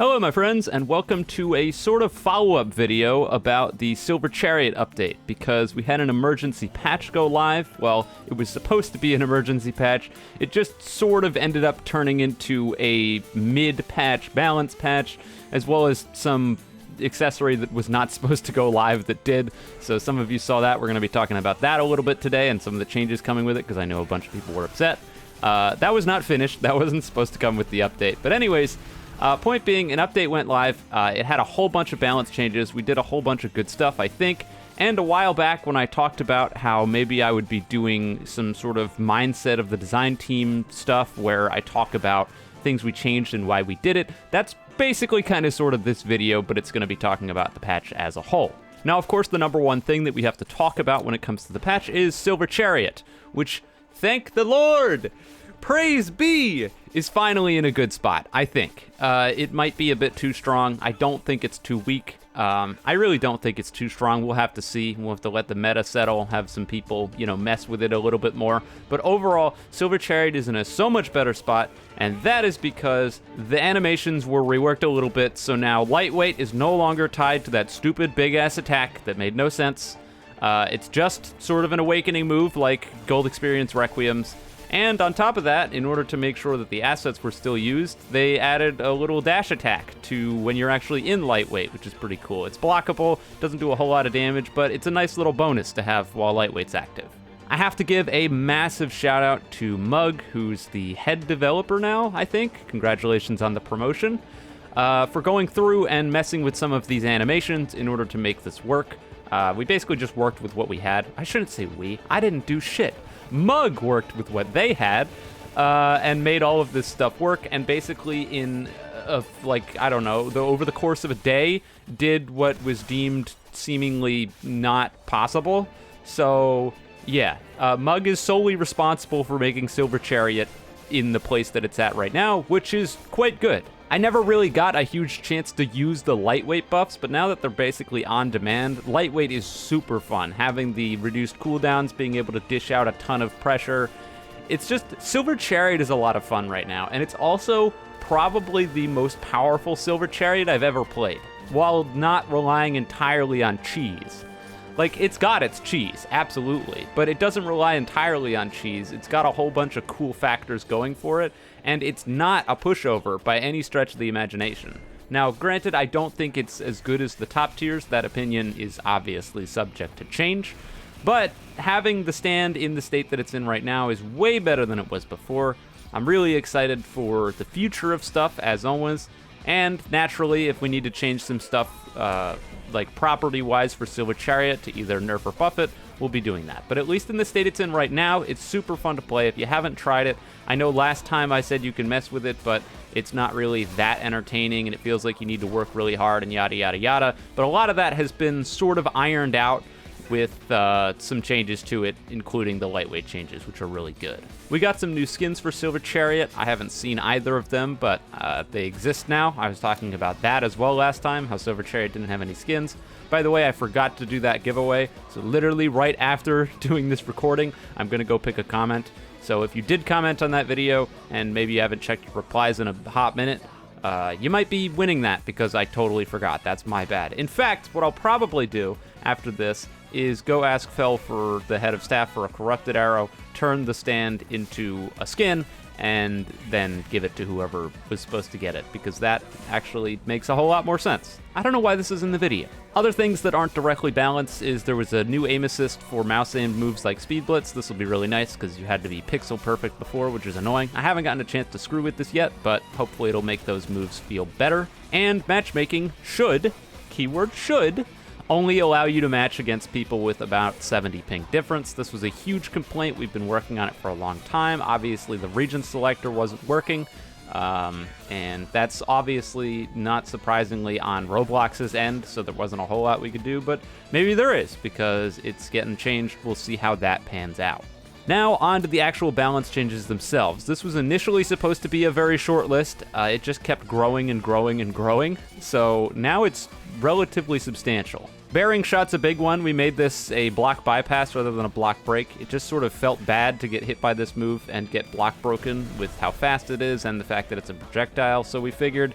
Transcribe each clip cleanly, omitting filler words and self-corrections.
Hello my friends, and welcome to a sort of follow-up video about the Silver Chariot update, because we had an emergency patch go live. Well, it was supposed to be an emergency patch. It just sort of ended up turning into a mid-patch balance patch, as well as some accessory that was not supposed to go live that did. So some of you saw that. We're going to be talking about that a little bit today and some of the changes coming with it, because I know a bunch of people were upset. That was not finished. That wasn't supposed to come with the update. But anyways, point being, an update went live. It had a whole bunch of balance changes. We did a whole bunch of good stuff, I think. And a while back when I talked about how maybe I would be doing some sort of mindset of the design team stuff where I talk about things we changed and why we did it, that's basically kind of sort of this video, but it's going to be talking about the patch as a whole. Now, of course, the number one thing that we have to talk about when it comes to the patch is Silver Chariot, which, thank the Lord, praise be, is finally in a good spot, I think. It might be a bit too strong. I don't think it's too weak. I really don't think it's too strong. We'll have to see. We'll have to let the meta settle, have some people, mess with it a little bit more. But overall, Silver Chariot is in a so much better spot, and that is because the animations were reworked a little bit, so now lightweight is no longer tied to that stupid big-ass attack that made no sense. It's just sort of an awakening move like Gold Experience Requiem's. And on top of that, in order to make sure that the assets were still used, they added a little dash attack to when you're actually in lightweight, which is pretty cool. It's blockable, doesn't do a whole lot of damage, but it's a nice little bonus to have while lightweight's active. I have to give a massive shout out to Mug, who's the head developer now, I think. Congratulations on the promotion. For going through and messing with some of these animations in order to make this work. We basically just worked with what we had. I shouldn't say we. I didn't do shit. Mug worked with what they had and made all of this stuff work, and basically over the course of a day did what was deemed seemingly not possible. So yeah, Mug is solely responsible for making Silver Chariot in the place that it's at right now, which is quite good. I never really got a huge chance to use the lightweight buffs, but now that they're basically on demand, lightweight is super fun. Having the reduced cooldowns, being able to dish out a ton of pressure. It's just, Silver Chariot is a lot of fun right now, and it's also probably the most powerful Silver Chariot I've ever played, while not relying entirely on cheese. Like, it's got its cheese, absolutely, but it doesn't rely entirely on cheese. It's got a whole bunch of cool factors going for it, and it's not a pushover by any stretch of the imagination. Now, granted, I don't think it's as good as the top tiers. That opinion is obviously subject to change, but having the stand in the state that it's in right now is way better than it was before. I'm really excited for the future of stuff, as always, and naturally, if we need to change some stuff, like property-wise for Silver Chariot to either nerf or buff it, we'll be doing that. But at least in the state it's in right now, it's super fun to play. If you haven't tried it, I know last time I said you can mess with it, but it's not really that entertaining, and it feels like you need to work really hard and yada, yada, yada. But a lot of that has been sort of ironed out with some changes to it, including the lightweight changes, which are really good. We got some new skins for Silver Chariot. I haven't seen either of them, but they exist now. I was talking about that as well last time, how Silver Chariot didn't have any skins. By the way, I forgot to do that giveaway, so literally right after doing this recording, I'm gonna go pick a comment. So if you did comment on that video, and maybe you haven't checked your replies in a hot minute, you might be winning that because I totally forgot. That's my bad. In fact, what I'll probably do after this is go ask Fel for the head of staff for a corrupted arrow, turn the stand into a skin, and then give it to whoever was supposed to get it, because that actually makes a whole lot more sense. I don't know why this is in the video. Other things that aren't directly balanced is there was a new aim assist for mouse-aimed moves like Speed Blitz. This will be really nice because you had to be pixel perfect before, which is annoying. I haven't gotten a chance to screw with this yet, but hopefully it'll make those moves feel better. And matchmaking should, keyword should, only allow you to match against people with about 70 ping difference. This was a huge complaint. We've been working on it for a long time. Obviously, the region selector wasn't working, and that's obviously not surprisingly on Roblox's end, so there wasn't a whole lot we could do, but maybe there is, because it's getting changed. We'll see how that pans out. Now, on to the actual balance changes themselves. This was initially supposed to be a very short list. It just kept growing and growing and growing, so now it's relatively substantial. Bearing shot's a big one. We made this a block bypass rather than a block break. It just sort of felt bad to get hit by this move and get block broken with how fast it is and the fact that it's a projectile, so we figured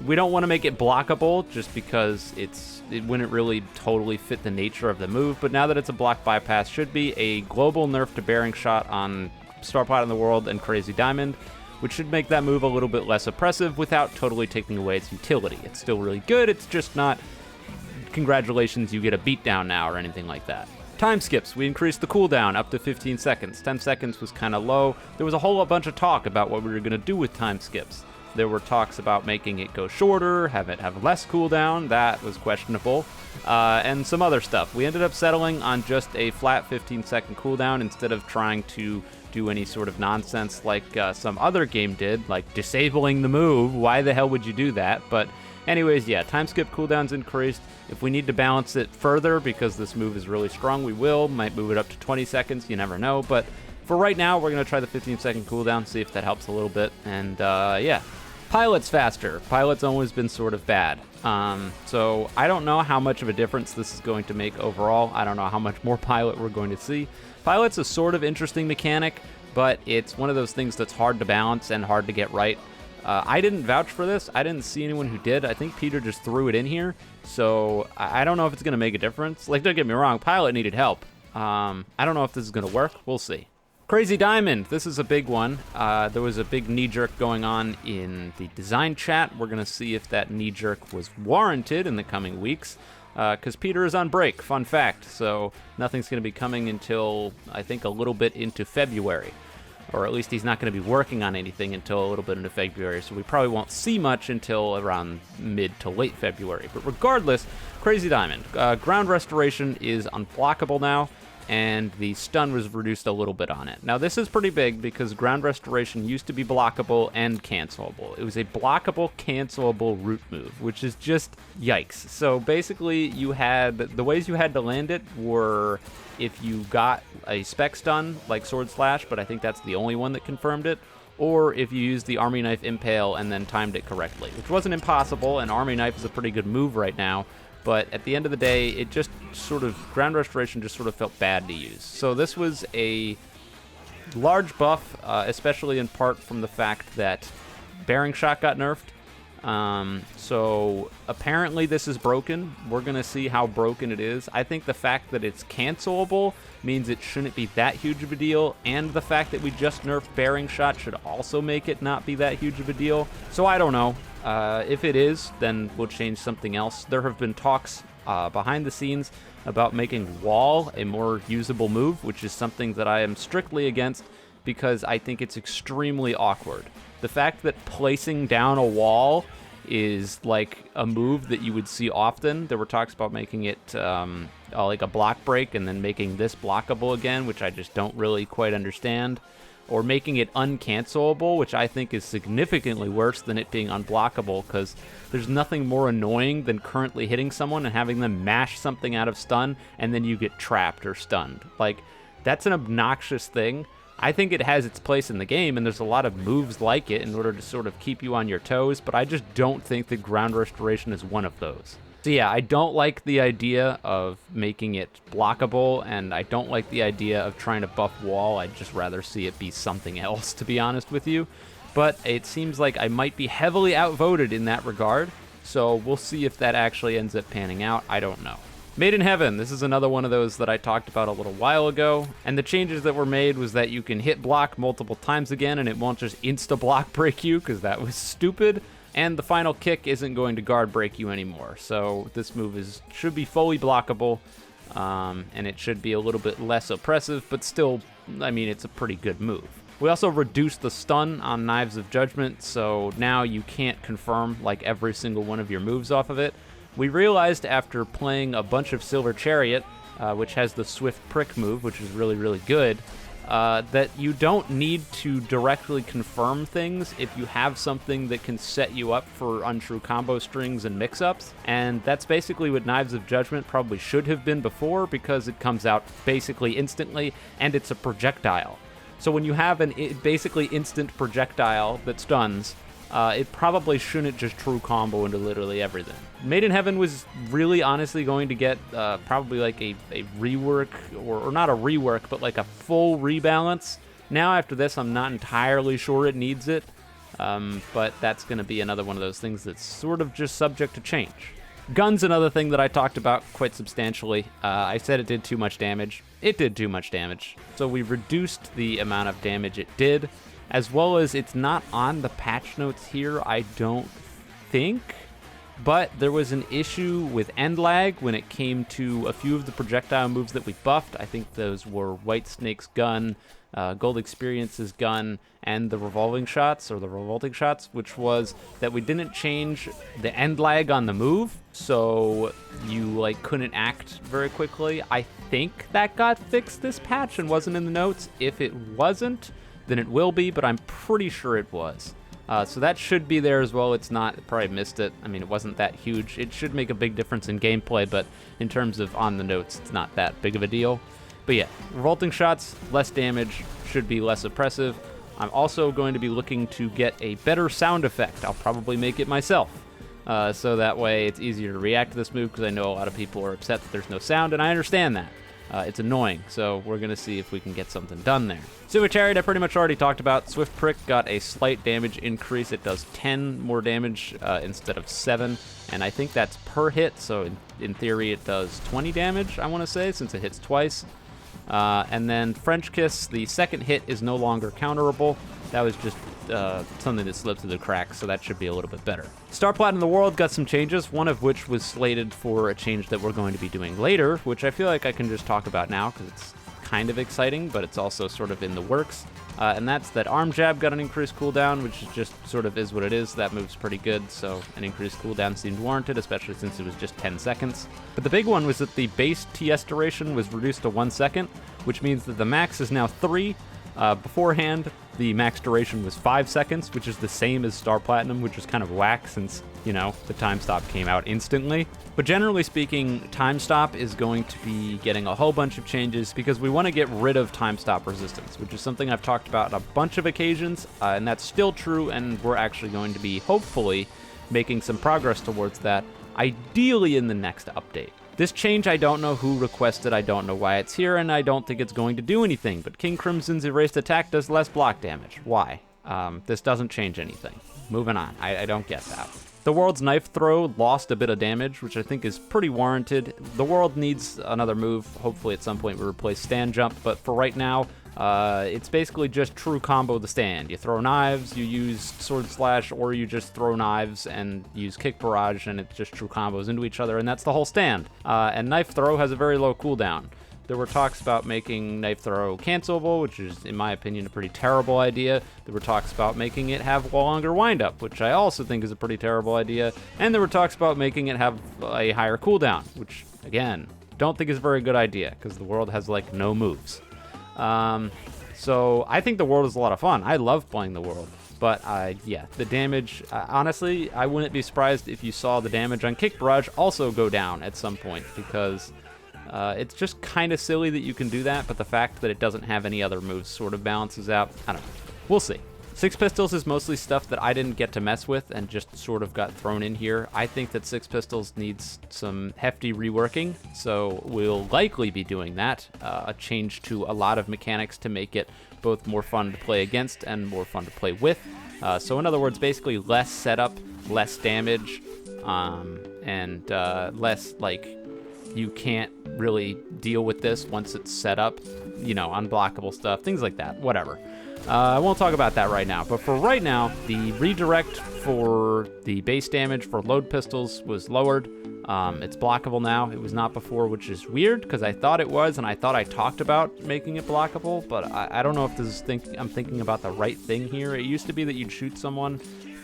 We don't want to make it blockable just because it wouldn't really totally fit the nature of the move, but now that it's a block bypass, should be a global nerf to bearing shot on Star Pot in the World and Crazy Diamond, which should make that move a little bit less oppressive without totally taking away its utility. It's still really good, it's just not, congratulations, you get a beatdown now or anything like that. Time skips, we increased the cooldown up to 15 seconds. 10 seconds was kind of low. There was a whole bunch of talk about what we were going to do with time skips. There were talks about making it go shorter, have it have less cooldown. That was questionable. And some other stuff. We ended up settling on just a flat 15-second cooldown instead of trying to do any sort of nonsense like some other game did, like disabling the move. Why the hell would you do that? But anyways, yeah, time skip cooldown's increased. If we need to balance it further because this move is really strong, we will. Might move it up to 20 seconds. You never know. But for right now, we're going to try the 15-second cooldown, see if that helps a little bit. And yeah. Pilot's faster. Pilot's always been sort of bad. So I don't know how much of a difference this is going to make overall. I don't know how much more pilot we're going to see. Pilot's a sort of interesting mechanic, but it's one of those things that's hard to balance and hard to get right. I didn't vouch for this. I didn't see anyone who did. I think Peter just threw it in here. So I don't know if it's going to make a difference. Like, don't get me wrong, Pilot needed help. I don't know if this is going to work. We'll see. Crazy Diamond, this is a big one. There was a big knee-jerk going on in the design chat. We're going to see if that knee-jerk was warranted in the coming weeks, because Peter is on break, fun fact. So nothing's going to be coming until, I think, a little bit into February. Or at least he's not going to be working on anything until a little bit into February, so we probably won't see much until around mid to late February. But regardless, Crazy Diamond. Ground Restoration is unblockable now, and the stun was reduced a little bit on it. Now, this is pretty big because Ground Restoration used to be blockable and cancelable. It was a blockable, cancelable root move, which is just yikes. So basically, you had the ways you had to land it were if you got a spec stun like Sword Slash, but I think that's the only one that confirmed it, or if you used the Army Knife Impale and then timed it correctly, which wasn't impossible, and Army Knife is a pretty good move right now. But at the end of the day, it just sort of, Ground Restoration just sort of felt bad to use. So this was a large buff, especially in part from the fact that Bearing Shot got nerfed. So apparently this is broken. We're going to see how broken it is. I think the fact that it's cancelable means it shouldn't be that huge of a deal, and the fact that we just nerfed Bearing Shot should also make it not be that huge of a deal. So I don't know. If it is, then we'll change something else. There have been talks behind the scenes about making Wall a more usable move, which is something that I am strictly against because I think it's extremely awkward. The fact that placing down a wall is like a move that you would see often. There were talks about making it like a block break and then making this blockable again, which I just don't really quite understand. Or making it uncancelable, which I think is significantly worse than it being unblockable, because there's nothing more annoying than currently hitting someone and having them mash something out of stun, and then you get trapped or stunned. Like, that's an obnoxious thing. I think it has its place in the game, and there's a lot of moves like it in order to sort of keep you on your toes, but I just don't think that Ground Restoration is one of those. So yeah, I don't like the idea of making it blockable, and I don't like the idea of trying to buff Wall. I'd just rather see it be something else, to be honest with you. But it seems like I might be heavily outvoted in that regard, so we'll see if that actually ends up panning out. I don't know. Made in Heaven, this is another one of those that I talked about a little while ago, and the changes that were made was that you can hit block multiple times again, and it won't just insta-block break you, because that was stupid. And the final kick isn't going to guard break you anymore. So this move should be fully blockable, and it should be a little bit less oppressive, but still, I mean, it's a pretty good move. We also reduced the stun on Knives of Judgment, so now you can't confirm like every single one of your moves off of it. We realized after playing a bunch of Silver Chariot, which has the Swift Prick move, which is really, really good, that you don't need to directly confirm things if you have something that can set you up for untrue combo strings and mix-ups. And that's basically what Knives of Judgment probably should have been before, because it comes out basically instantly, and it's a projectile. So when you have an basically instant projectile that stuns, it probably shouldn't just true combo into literally everything. Made in Heaven was really honestly going to get probably like a rework, or not a rework, but like a full rebalance. Now after this, I'm not entirely sure it needs it. but that's going to be another one of those things that's sort of just subject to change. Gun's another thing that I talked about quite substantially. I said it did too much damage. It did too much damage. So we reduced the amount of damage it did, as well as it's not on the patch notes here, I don't think. But there was an issue with end lag when it came to a few of the projectile moves that we buffed. I think those were White Snake's gun, Gold Experience's gun, and the revolving shots, or the revolting shots, which was that we didn't change the end lag on the move, so you like couldn't act very quickly. I think that got fixed this patch and wasn't in the notes. If it wasn't, then it will be, but I'm pretty sure it was. So that should be there as well. It's not, probably missed it. I mean, it wasn't that huge. It should make a big difference in gameplay, but in terms of on the notes, it's not that big of a deal. But yeah, revolting shots, less damage, should be less oppressive. I'm also going to be looking to get a better sound effect. I'll probably make it myself. So that way it's easier to react to this move, because I know a lot of people are upset that there's no sound, and I understand that. It's annoying, so we're going to see if we can get something done there. Silver Chariot, I pretty much already talked about. Swift Prick got a slight damage increase. It does 10 more damage instead of 7, and I think that's per hit, so in theory it does 20 damage, I want to say, since it hits twice. And then French Kiss, the second hit is no longer counterable. That was just something that slipped through the cracks, so that should be a little bit better. Star Platinum the World got some changes, one of which was slated for a change that we're going to be doing later, which I feel like I can just talk about now because it's kind of exciting, but it's also sort of in the works. And that's that Arm Jab got an increased cooldown, which is just sort of is what it is. That move's pretty good, so an increased cooldown seemed warranted, especially since it was just 10 seconds. But the big one was that the base TS duration was reduced to 1 second, which means that the max is now 3. Beforehand, the max duration was 5 seconds, which is the same as Star Platinum, which is kind of whack since, you know, the time stop came out instantly. But generally speaking, time stop is going to be getting a whole bunch of changes because we want to get rid of time stop resistance, which is something I've talked about on a bunch of occasions, and that's still true, and we're actually going to be, hopefully, making some progress towards that, ideally in the next update. This change, I don't know who requested, I don't know why it's here, and I don't think it's going to do anything, but King Crimson's erased attack does less block damage. Why? This doesn't change anything. Moving on. I don't get that. The World's Knife Throw lost a bit of damage, which I think is pretty warranted. The World needs another move. Hopefully at some point we replace Stand Jump, but for right now, it's basically just true combo the stand. You throw knives, you use Sword Slash, or you just throw knives and use Kick Barrage, and it's just true combos into each other, and that's the whole stand. And Knife Throw has a very low cooldown. There were talks about making Knife Throw cancelable, which is, in my opinion, a pretty terrible idea. There were talks about making it have a longer windup, which I also think is a pretty terrible idea. And there were talks about making it have a higher cooldown, which, again, don't think is a very good idea, because the World has, like, no moves. So I think the World is a lot of fun. I love playing the World. But, yeah, the damage, honestly, I wouldn't be surprised if you saw the damage on Kick Barrage also go down at some point, because it's just kind of silly that you can do that, but the fact that it doesn't have any other moves sort of balances out. I don't know. We'll see. Six Pistols is mostly stuff that I didn't get to mess with and just sort of got thrown in here. I think that Six Pistols needs some hefty reworking, so we'll likely be doing that. A change to a lot of mechanics to make it both more fun to play against and more fun to play with. So in other words, basically less setup, less damage, and less, like, you can't really deal with this once it's set up, you know, unblockable stuff, things like that, whatever. I won't talk about that right now, but for right now, the redirect for the base damage for load pistols was lowered. It's blockable now. It was not before, which is weird because I thought it was, and I thought I talked about making it blockable, but I don't know if this is I'm thinking about the right thing here. It used to be that you'd shoot someone,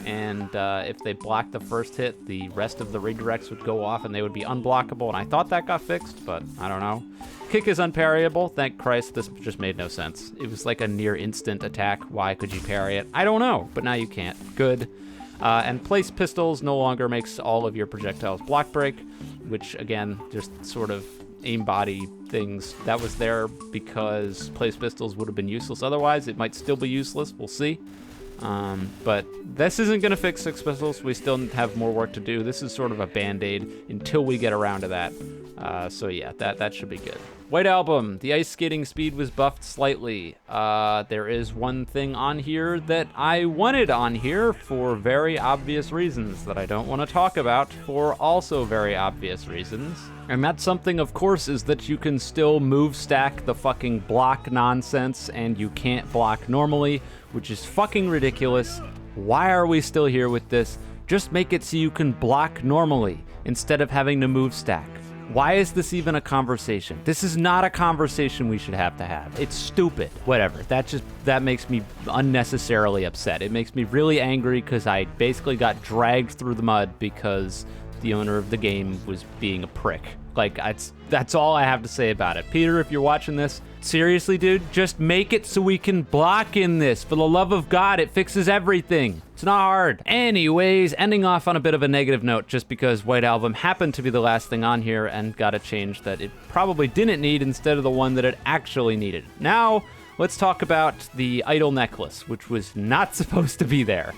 and if they blocked the first hit, the rest of the redirects would go off and they would be unblockable, and I thought that got fixed, but I don't know. Kick is unparryable. Thank Christ, this just made no sense. It was like a near instant attack. Why could you parry it? I don't know, but now you can't. Good. And place pistols no longer makes all of your projectiles block break, which again, just sort of aim body things. That was there because place pistols would have been useless otherwise. It might still be useless. We'll see. But this isn't going to fix Six Pistols. We still have more work to do. This is sort of a band-aid until we get around to that. So yeah, that should be good. White Album, the ice skating speed was buffed slightly. There is one thing on here that I wanted on here for very obvious reasons that I don't want to talk about for also very obvious reasons. And that something, of course, is that you can still move stack the fucking block nonsense and you can't block normally, which is fucking ridiculous. Why are we still here with this? Just make it so you can block normally instead of having to move stack. Why is this even a conversation? This is not a conversation we should have to have. It's stupid. Whatever. That makes me unnecessarily upset. It makes me really angry because I basically got dragged through the mud because the owner of the game was being a prick. Like, that's all I have to say about it. Peter, if you're watching this, seriously, dude, just make it so we can block in this. For the love of God, it fixes everything. It's not hard. Anyways, ending off on a bit of a negative note just because White Album happened to be the last thing on here and got a change that it probably didn't need instead of the one that it actually needed. Now, let's talk about the idol necklace, which was not supposed to be there.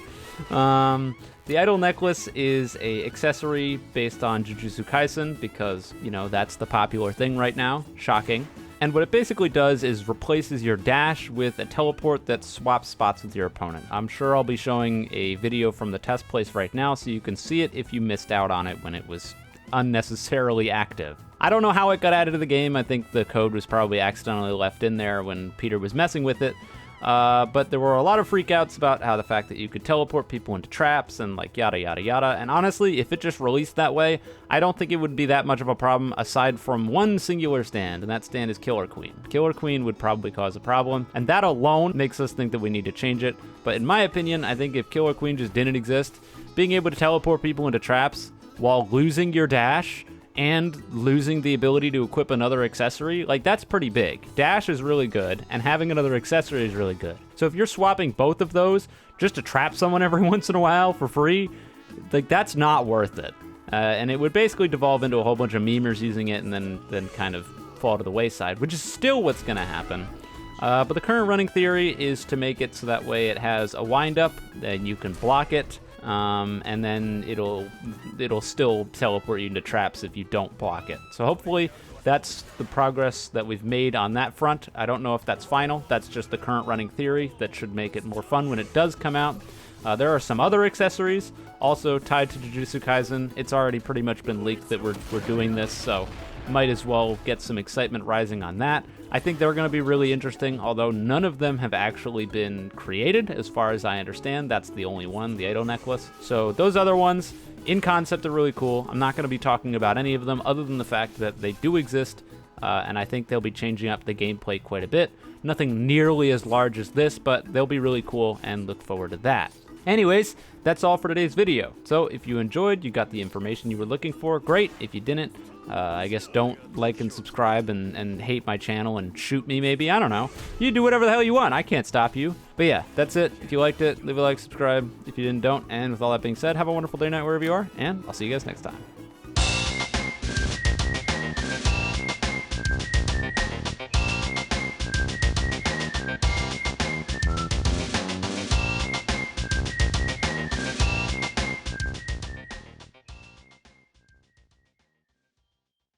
The idol necklace is a accessory based on Jujutsu Kaisen because, you know, that's the popular thing right now. Shocking. And what it basically does is replaces your dash with a teleport that swaps spots with your opponent. I'm sure I'll be showing a video from the test place right now so you can see it if you missed out on it when it was unnecessarily active. I don't know how it got added to the game. I think the code was probably accidentally left in there when Peter was messing with it. But there were a lot of freakouts about how the fact that you could teleport people into traps and like yada yada yada. And honestly, if it just released that way, I don't think it would be that much of a problem aside from one singular stand, and that stand is Killer Queen. Killer Queen would probably cause a problem, and that alone makes us think that we need to change it. But in my opinion, I think if Killer Queen just didn't exist, being able to teleport people into traps while losing your dash and losing the ability to equip another accessory, like, that's pretty big. Dash is really good, and having another accessory is really good. So if you're swapping both of those just to trap someone every once in a while for free, like, that's not worth it. And it would basically devolve into a whole bunch of memers using it and then kind of fall to the wayside, which is still what's gonna happen. But the current running theory is to make it so that way it has a wind-up, and you can block it, and then it'll still teleport you into traps if you don't block it. So hopefully that's the progress that we've made on that front. I don't know if that's final. That's just the current running theory that should make it more fun when it does come out. There are some other accessories also tied to Jujutsu Kaisen. It's already pretty much been leaked that we're doing this, so might as well get some excitement rising on that. I think they're going to be really interesting, although none of them have actually been created, as far as I understand. That's the only one, the idol necklace. So those other ones, in concept, are really cool. I'm not going to be talking about any of them other than the fact that they do exist, and I think they'll be changing up the gameplay quite a bit. Nothing nearly as large as this, but they'll be really cool, and look forward to that. Anyways, that's all for today's video. So if you enjoyed, you got the information you were looking for, great. If you didn't, I guess don't like and subscribe and hate my channel and shoot me maybe, I don't know. You do whatever the hell you want, I can't stop you. But yeah, that's it. If you liked it, leave a like, subscribe. If you didn't, don't. And with all that being said, have a wonderful day, night, wherever you are, and I'll see you guys next time.